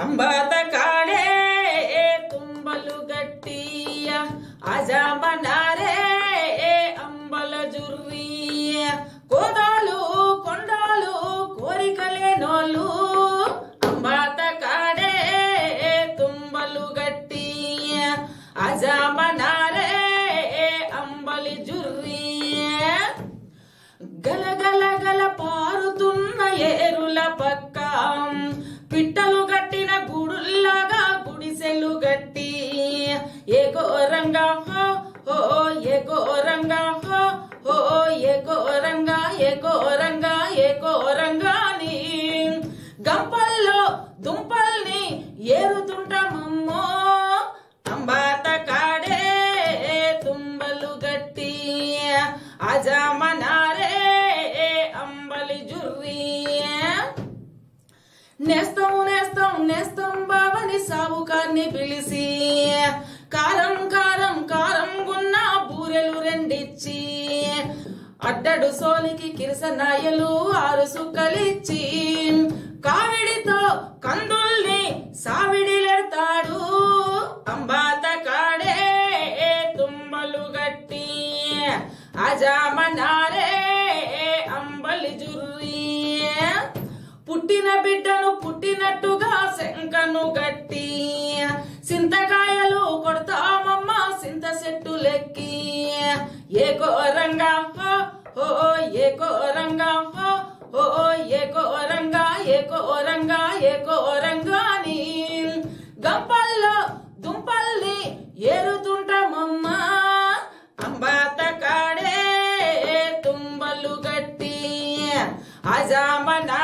अंबात काड़े तुम्बलु गट्टिया आजा बनारे अंबल जुर्रिया कोदालु कोंडालु कोरिकले नोलु अंबात काड़े तुम्बलु गट्टिया आजा बनारे अंबल जुर्रिया गल गल गल पारुतुन्न ఏరుల పక్క పిట్టలు గట్టిన గుడుల్లాగా గుడిసెలు గట్టి ఏకో రంగా హో హో ఏకో రంగా హో హో ఏకో రంగా ఏకో రంగా ఏకో రంగాని గంపల్లో దుంపల్ని ఏరుతుంటామమ్మో అంబాత కాడే తుంబలు గట్టి ఆజా మనారే అంబలి జుర్రియా నేస్తం నేస్తం నేస్తం బావని సావుకార్ని పిలిచి కారం కారం కారం గున్న బూరెలు రెండిచ్చి అడ్డడు సోలికి కిరసనాయలు 6 సుక్కలిచ్చి కావిడితో కందుల్ని సావిడిలెడతాడు అంబాత కాడే తుంబలు గట్టి ఆజా మనారే అంబలి జుర్రియా పుట్టిన బిడ్డను పుట్టినట్టుగా శంకను గట్టి సింతకాయలు కొడతామమ్మ సింత చెట్టు లెక్కి ఏకో రంగా హో హో ఏకో రంగా హో హో ఏకో రంగా ఏకో రంగా ఏకో రంగాని గంపల్లో దుంపల్ని ఏరుతుంటామమ్మ అంబాత కాడే తుంబలు గట్టి ఆజా మనా